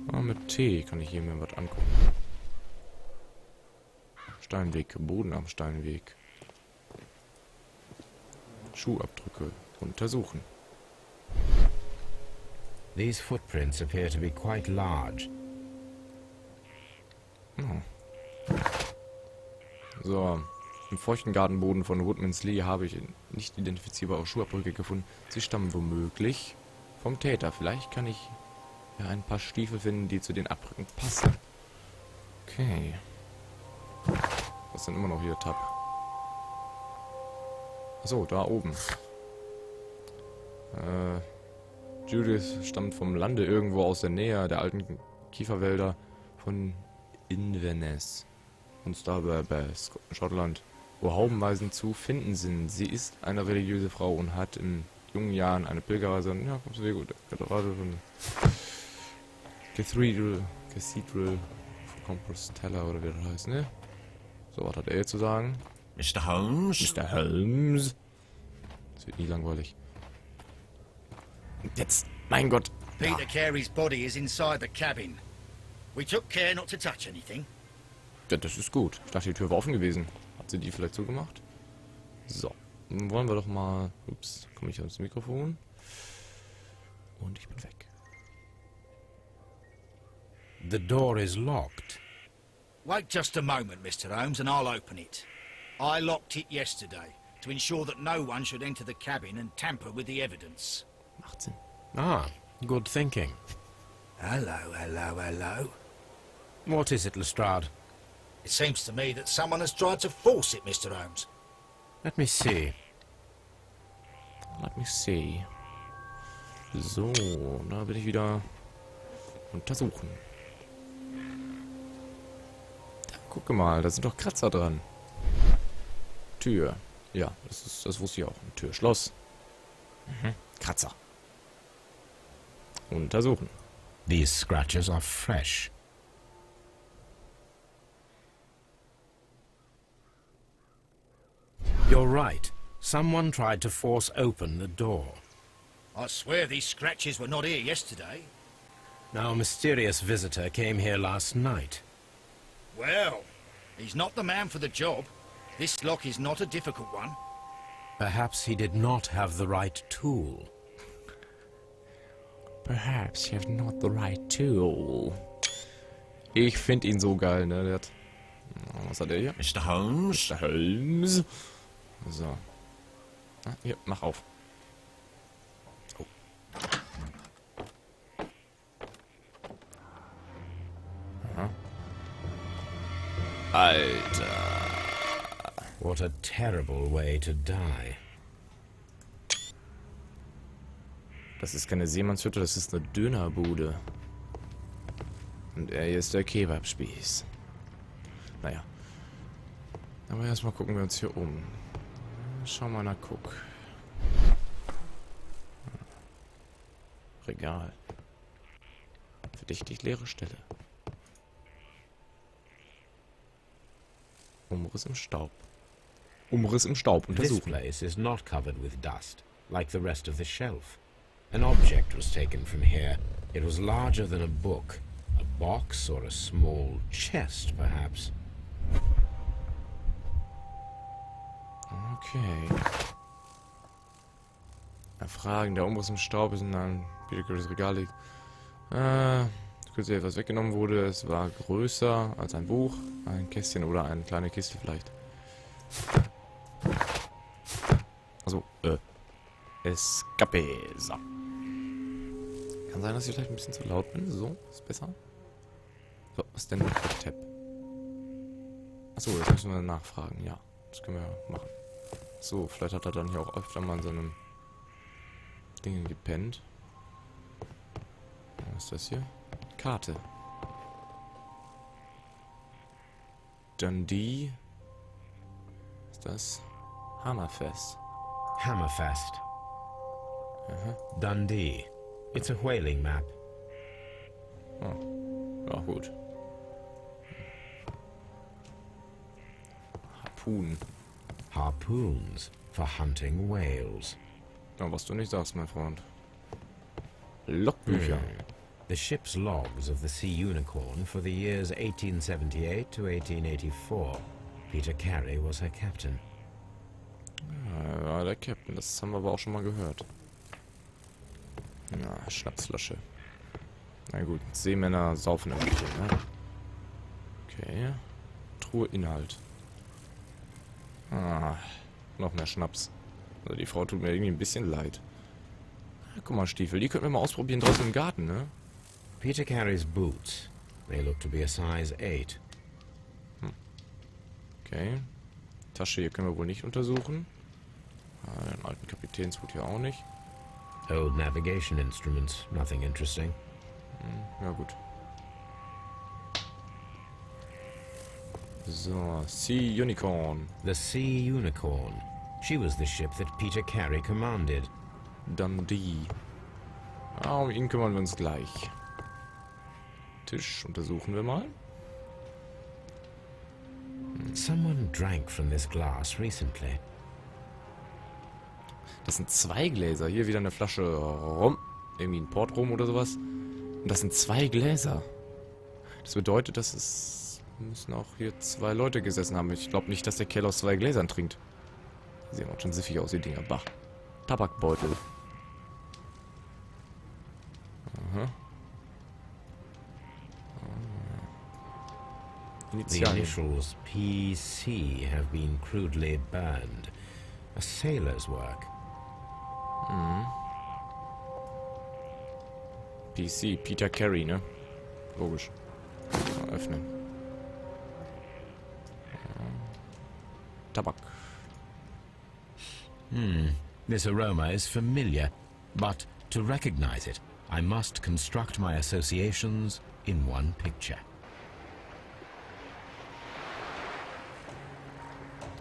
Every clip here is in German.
Ah, mit T kann ich hier mir was angucken. Steinweg, Boden am Steinweg. Schuhabdrücke untersuchen. These footprints appear to be quite large. Oh. So, im feuchten Gartenboden von Woodman's Lee habe ich nicht identifizierbare Schuhabdrücke gefunden. Sie stammen womöglich vom Täter. Vielleicht kann ich ja ein paar Stiefel finden, die zu den Abdrücken passen. Okay. Was ist denn immer noch hier? Tab. Achso, da oben. Judith stammt vom Lande irgendwo aus der Nähe der alten Kieferwälder von Inverness. Und da bei Schottland, wo Haubenweisen zu finden sind. Sie ist eine religiöse Frau und hat in jungen Jahren eine Pilgerreise, ja, kommst du sehr gut, Kathedrale von Cathedral von Compostela oder wie das heißt, ne? So, was hat er jetzt zu sagen? Mr. Holmes? Mr. Holmes? Das wird nie langweilig. Jetzt, mein Gott. Peter Carey's body is inside the cabin. We took care not to touch anything. Ja, das ist gut. Ich dachte, die Tür war offen gewesen. Hat sie die vielleicht zugemacht? So. Dann wollen wir doch mal... Ups, komme ich ans Mikrofon. Und ich bin weg. The door is locked. Wait just a moment, Mr. Holmes, and I'll open it. I locked it yesterday to ensure that no one should enter the cabin and tamper with the evidence. Macht Sinn. Ah, good thinking. Hello, hello, hello. What is it, Lestrade? It seems to me that someone has tried to force it, Mr. Holmes. Let me see. Let me see. So, da bin ich wieder untersuchen. Da, gucke mal, da sind doch Kratzer dran. Tür. Ja, das wusste ich auch. Tür, Schloss. Kratzer. Untersuchen. These scratches are fresh. You're right. Someone tried to force open the door. I swear these scratches were not here yesterday. Now, a mysterious visitor came here last night. Well, he's not the man for the job. This lock is not a difficult one. Perhaps he did not have the right tool. Perhaps you have not the right tool. Ich finde ihn so geil, ne? Der hat... Was hat er hier? Mr. Holmes? Mr. Holmes. So. Ah, hier, mach auf. Oh. Aha. Alter. What a terrible way to die. Das ist keine Seemannshütte, das ist eine Dönerbude. Und er hier ist der Kebabspieß. Naja. Aber erstmal gucken wir uns hier um. Schau mal nach, guck. Regal. Verdächtig leere Stelle. Umriss im Staub. Umriss im Staub This untersuchen. place is not covered with dust, like the rest of the shelf. An object was taken from here. It was larger than a book. A box or a small chest, perhaps. Okay. Erfragen, der Umriss im Staub ist in einem bibliothekisches Regal liegt. Kürzlich etwas weggenommen wurde. Es war größer als ein Buch, ein Kästchen oder eine kleine Kiste vielleicht. Also, Escape. So. Kann sein, dass ich vielleicht ein bisschen zu laut bin. So, ist besser. So, was ist denn mit der Tab? Achso, jetzt müssen wir nachfragen. Ja, das können wir machen. So, vielleicht hat er dann hier auch öfter mal in so einem Ding gepennt. Was ist das hier? Karte. Dundee. Was ist das? Hammerfest. Hammerfest. Aha. Dundee. It's a whaling map. Oh. Ja, gut. Harpun. Harpoons for hunting whales. Ja, was du nicht sagst, mein Freund. Logbücher. the ship's logs of the Sea Unicorn for the years 1878 to 1884. Peter Carey was her captain. Ja, der Captain, das haben wir aber auch schon mal gehört. Na, Schnapsflasche. Na gut, Seemänner saufen immer viel, ne? Okay. Truhe Inhalt. Ah, noch mehr Schnaps. Also die Frau tut mir irgendwie ein bisschen leid. Ah, guck mal, Stiefel, die könnten wir mal ausprobieren draußen im Garten, ne? Peter Carey's boots. They look to be a size 8. Okay. Tasche hier können wir wohl nicht untersuchen. Ah, den alten Kapitänshut hier auch nicht. Old navigation instruments. Nothing interesting. Ja gut. So, Sea Unicorn. The Sea Unicorn. She was the ship that Peter Carey commanded. Dann die. Ah, um ihn kümmern wir uns gleich. Tisch untersuchen wir mal. Someone drank from this glass recently. Das sind 2 Gläser. Hier wieder eine Flasche Rum. Irgendwie ein Portrum oder sowas. Und das sind 2 Gläser. Das bedeutet, dass es müssen auch hier 2 Leute gesessen haben. Ich glaube nicht, dass der Kerl aus 2 Gläsern trinkt. Die sehen auch schon siffig aus, die Dinger. Bah. Tabakbeutel. Aha. The Initialien. initials PC have been crudely burned. A sailor's work. PC, Peter Carey, ne? Logisch. Mal öffnen. Tabak. This aroma is familiar, but to recognize it, I must construct my associations in one picture.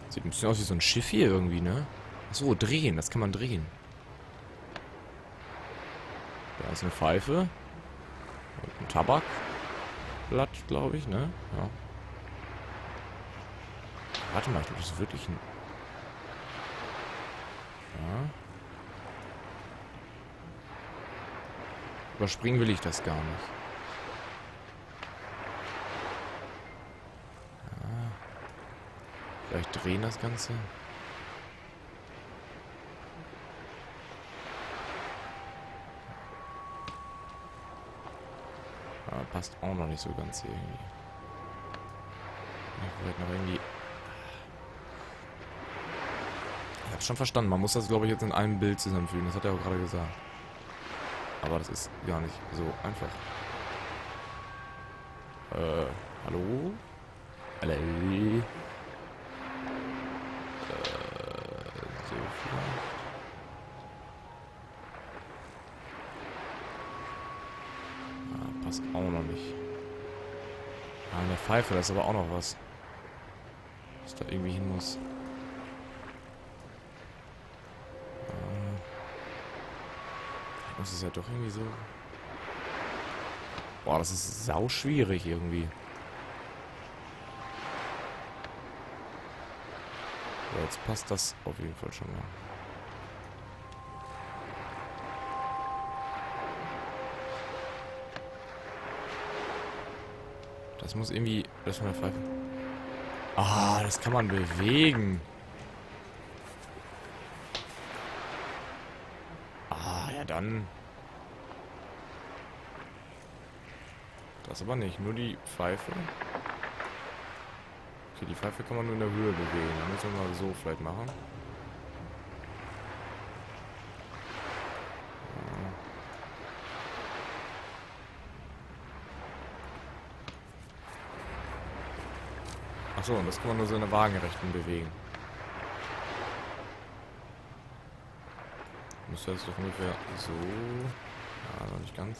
Sieht ein bisschen aus wie so ein Schiff hier irgendwie, ne? Achso, drehen, das kann man drehen. Da ist eine Pfeife. Und ein Tabakblatt, glaube ich, ne? Ja. Warte mal, ich glaube, das ist wirklich ein... Ja. Überspringen will ich das gar nicht. Ja. Vielleicht drehen das Ganze. Ja, passt auch noch nicht so ganz hier irgendwie. Ja, vielleicht noch irgendwie... Ich hab's schon verstanden. Man muss das, glaube ich, jetzt in einem Bild zusammenfügen. Das hat er auch gerade gesagt. Aber das ist gar nicht so einfach. Hallo? Hallo? So vielleicht. Ah, passt auch noch nicht. Ah, eine Pfeife, das ist aber auch noch was. Was da irgendwie hin muss. Das ist ja doch irgendwie so... Boah, das ist sau schwierig irgendwie. So, jetzt passt das auf jeden Fall schon mal. Das muss irgendwie... Das von der Pfeife... Ah, das kann man bewegen. Dann. Das aber nicht. Nur die Pfeife. Okay, die Pfeife kann man nur in der Höhe bewegen. Dann müssen wir mal so vielleicht machen. Achso, und das kann man nur so in der waagerechten bewegen. Müsste das doch ungefähr so... Ja, noch nicht ganz.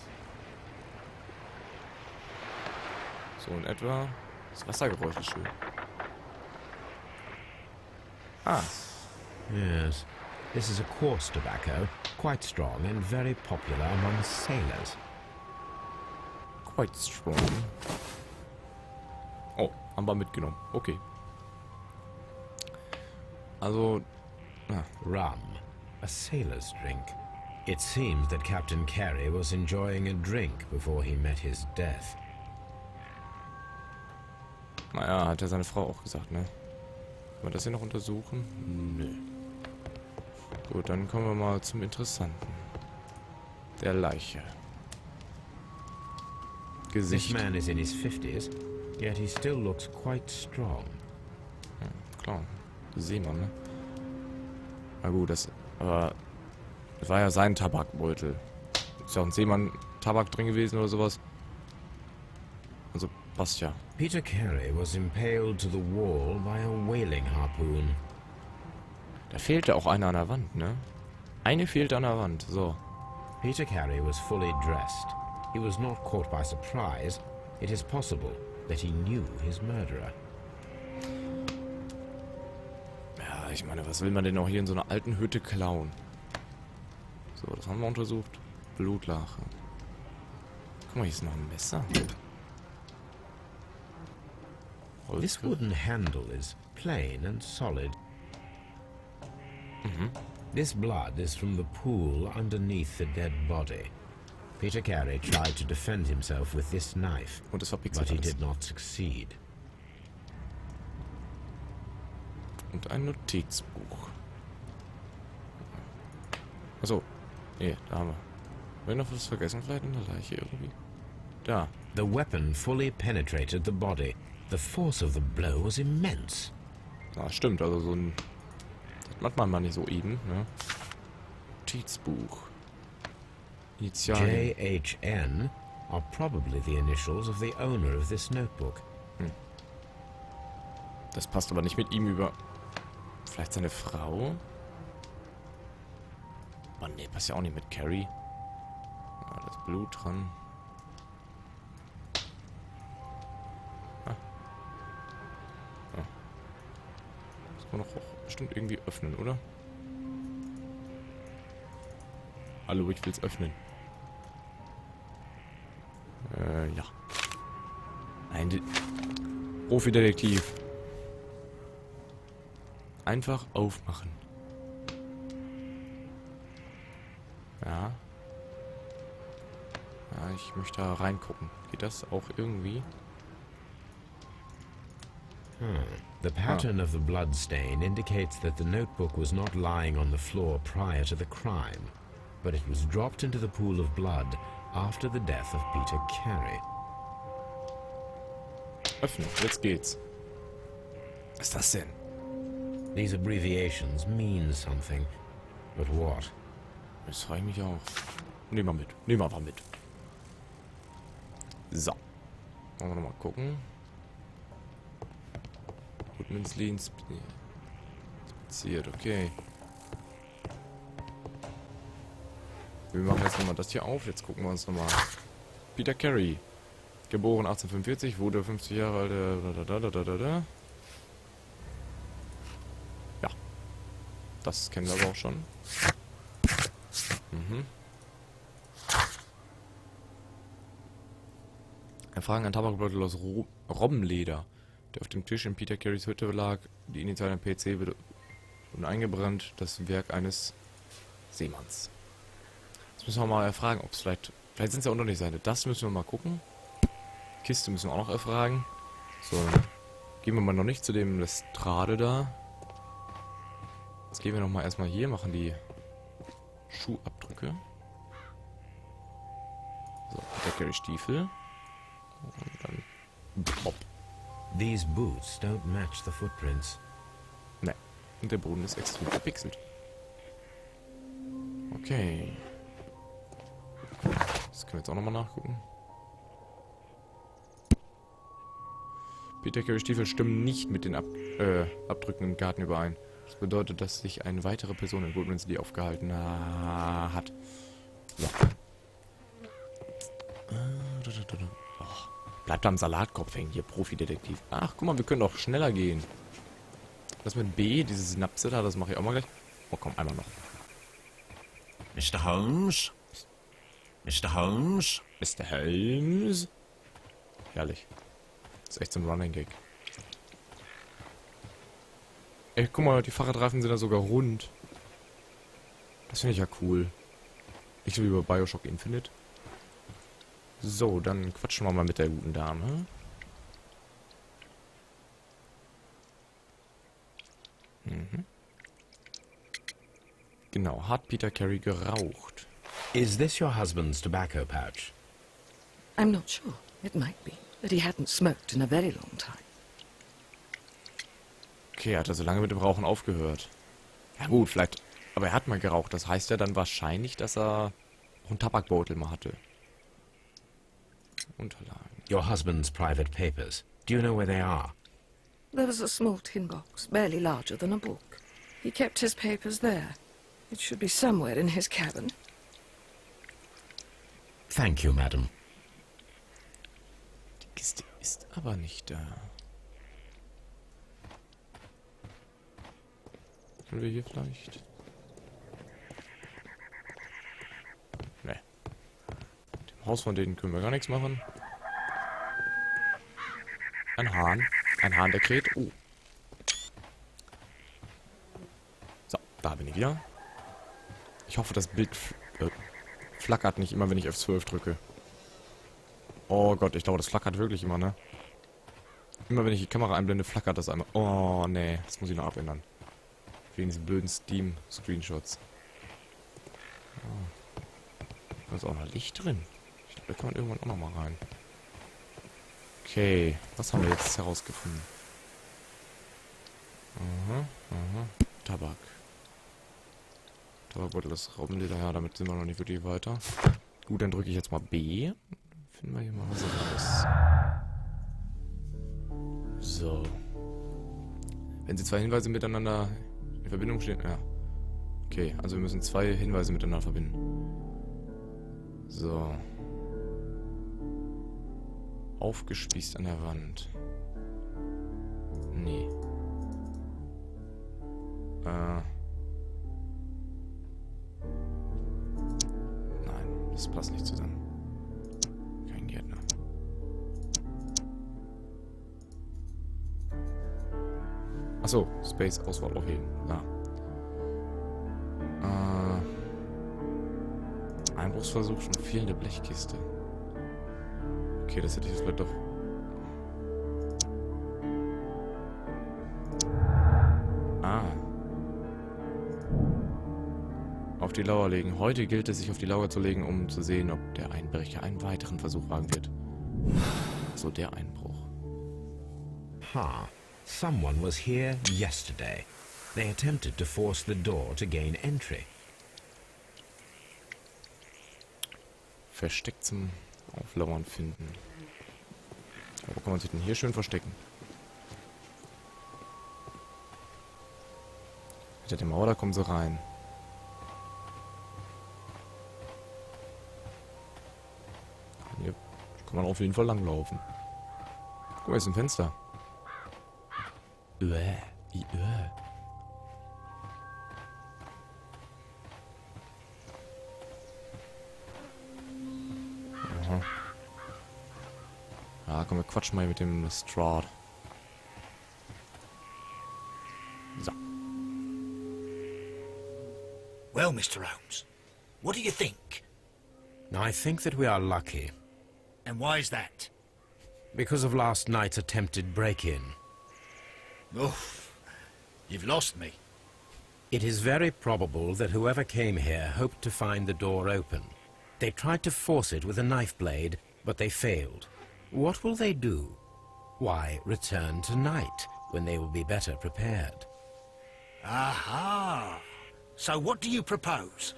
So in etwa. Das Wassergeräusch ist schön. Ah. Yes. This is a coarse tobacco, quite strong and very popular among sailors. Quite strong. Oh, haben wir mitgenommen. Okay. Also... Ah. Rum. A sailor's drink. It seems that Captain Carey was enjoying a drink before he met his death. Naja, hat ja seine Frau auch gesagt, ne? Wollen wir das hier noch untersuchen? Nö. Gut, dann kommen wir mal zum Interessanten. Der Leiche. This Gesicht. man is in his 50s, yet he still looks quite strong. Ja, klar. Seemann, ne? Na gut, das war ja sein Tabakbeutel. Ist ja auch ein Seemann-Tabak drin gewesen oder sowas. Also, passt ja. Peter Carey was impaled to the wall by a whaling harpoon. Da fehlte auch einer an der Wand, ne? Eine fehlte an der Wand, so. Peter Carey was fully dressed. He was not caught by surprise. It is possible that he knew his murderer. Ja, ich meine, was will man denn auch hier in so einer alten Hütte klauen? So, das haben wir untersucht. Blutlache. Guck mal, hier ist noch ein Messer. This wooden handle is plain and solid. This blood is from the pool underneath the dead body. Peter Carey tried to defend himself with this knife, Und es war but pixelt he alles. did not succeed. Und ein Notizbuch. Achso. Nee, da haben wir. Haben wir noch was vergessen vielleicht in der Leiche irgendwie? Da. The weapon fully penetrated the body. The force of the blow was immense. Ja, stimmt, also so ein... Das macht man mal nicht so eben, ne? Notizbuch. Initialien. JHN are probably the initials of the owner of this notebook. Das passt aber nicht mit ihm über... Vielleicht seine Frau? Oh ne, passt ja auch nicht mit Carrie. Ah, das Blut dran. Ah. Ah. Das kann man doch auch bestimmt irgendwie öffnen, oder? Hallo, ich will's öffnen. Ja. Ein Profi-Detektiv. Einfach aufmachen. Ja. Ja, ich möchte da reingucken. Geht das auch irgendwie? The pattern of the blood stain indicates that the notebook was not lying on the floor prior to the crime, but it was dropped into the pool of blood after the death of Peter Carey. Öffnen, jetzt geht's. Was ist das denn? These abbreviations mean something, but what? Das frage ich mich auch. Nehmen wir mit. Nehmen wir einfach mit. So. Wollen wir nochmal gucken. Gutmansley inspiziert, okay. Wir machen jetzt nochmal das hier auf. Jetzt gucken wir uns nochmal. Peter Carey. Geboren 1845, wurde 50 Jahre alt. Ja. Das kennen wir aber auch schon. Erfragen ein Tabakbeutel aus Robbenleder, der auf dem Tisch in Peter Careys Hütte lag. Die Initialien PC wurden eingebrannt. Das Werk eines Seemanns. Jetzt müssen wir mal erfragen, ob es vielleicht sind es ja auch noch nicht seine. Das müssen wir mal gucken. Kiste müssen wir auch noch erfragen. So, gehen wir mal noch nicht zu dem Lestrade da. Jetzt gehen wir noch mal erstmal hier, machen die Schuhabdrücke. So, Peter Carey Stiefel. Und dann Bob. These boots don't match the footprints. Ne. Und der Boden ist extrem verpixelt. Okay. Das können wir jetzt auch nochmal nachgucken. Peter Carey Stiefel stimmen nicht mit den Abdrücken im Garten überein. Das bedeutet, dass sich eine weitere Person in Woodmansley aufgehalten hat. So. Oh, bleibt am Salatkopf hängen, hier Profi-Detektiv. Ach, guck mal, wir können doch schneller gehen. Das mit B, diese Synapse da, das mache ich auch mal gleich. Oh, komm, einmal noch. Mr. Holmes? Mr. Holmes? Mr. Holmes? Herrlich. Das ist echt so ein Running Gag. Ey, guck mal, die Fahrradreifen sind da sogar rund. Das finde ich ja cool. Nicht so wie bei Bioshock Infinite. So, dann quatschen wir mal mit der guten Dame. Mhm. Genau, hat Peter Carey geraucht? Is this your husband's tobacco pouch? I'm not sure. It might be. But he hadn't smoked in a very long time. Okay, hat er so lange mit dem Rauchen aufgehört. Ja gut, vielleicht... Aber er hat mal geraucht. Das heißt ja dann wahrscheinlich, dass er auch einen Tabakbeutel mal hatte. Unterlagen. Your husband's private papers. Do you know where they are? There was a small tin box, barely larger than a book. He kept his papers there. It should be somewhere in his cabin. Thank you, madam. Die Kiste ist aber nicht da. Können wir hier vielleicht... Ne. Dem Haus von denen können wir gar nichts machen. Ein Hahn. Ein Hahn, der kräht. Oh. So, da bin ich wieder. Ich hoffe, das Bild flackert nicht immer, wenn ich F12 drücke. Oh Gott, ich glaube, das flackert wirklich immer, ne? Immer wenn ich die Kamera einblende, flackert das einmal. Oh, nee. Das muss ich noch abändern. Wegen diesen blöden Steam-Screenshots. Oh. Da ist auch noch Licht drin. Ich glaube, da kann man irgendwann auch noch mal rein. Okay, was haben wir jetzt herausgefunden? Aha, aha. Tabak. Tabakbeutel, das Raubenleder, ja, damit sind wir noch nicht wirklich weiter. Gut, dann drücke ich jetzt mal B. Finden wir hier mal was raus. So. Wenn sie zwei Hinweise miteinander in Verbindung stehen, ja. Okay, also wir müssen zwei Hinweise miteinander verbinden. So. Aufgespießt an der Wand. Nee. Nein, das passt nicht zusammen. Kein Gärtner. Achso, Space Auswahl aufheben. Ja. Einbruchsversuch und fehlende Blechkiste. Okay, das hätte ich jetzt vielleicht doch... Ah. Auf die Lauer legen. Heute gilt es, sich auf die Lauer zu legen, um zu sehen, ob der Einbrecher einen weiteren Versuch wagen wird. So, der Einbruch. Ha. Someone was here yesterday. They attempted to force the door to gain entry. Versteckt zum Auflauern finden. Wo kann man sich denn hier schön verstecken? Hinter der Mauer, da kommen sie rein. Hier kann man auf jeden Fall langlaufen. Guck mal, hier ist ein Fenster. Aha. Ja, komm, wir quatschen mal mit dem Strahd. So. Well, Mr. Holmes, what do you think? I think that we are lucky. And why is that? Because of last night's attempted break-in. Oof, you've lost me. It is very probable that whoever came here hoped to find the door open. They tried to force it with a knife blade, but they failed. What will they do? Why, return tonight, when they will be better prepared. Aha! So what do you propose?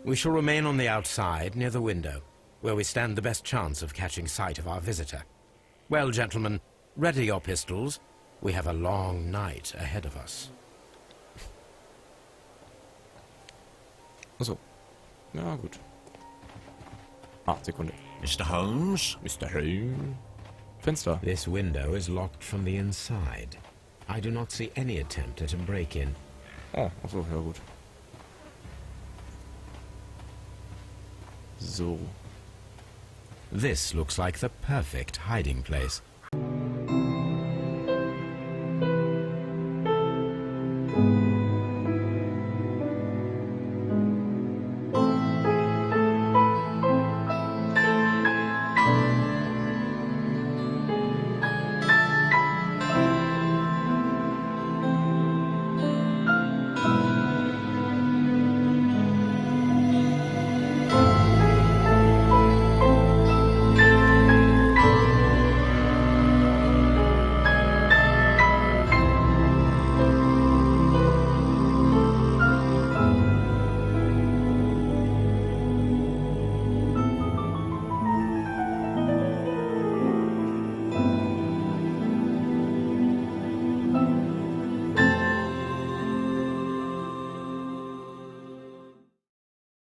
We shall remain on the outside, near the window, where we stand the best chance of catching sight of our visitor. Well, gentlemen, ready your pistols. We have a long night ahead of us. Achso. Ja, gut. Ah, Sekunde. Mr. Holmes? Mr. Holmes. Fenster. This window is locked from the inside. I do not see any attempt at a break-in. Oh, achso, ja gut. So. This looks like the perfect hiding place.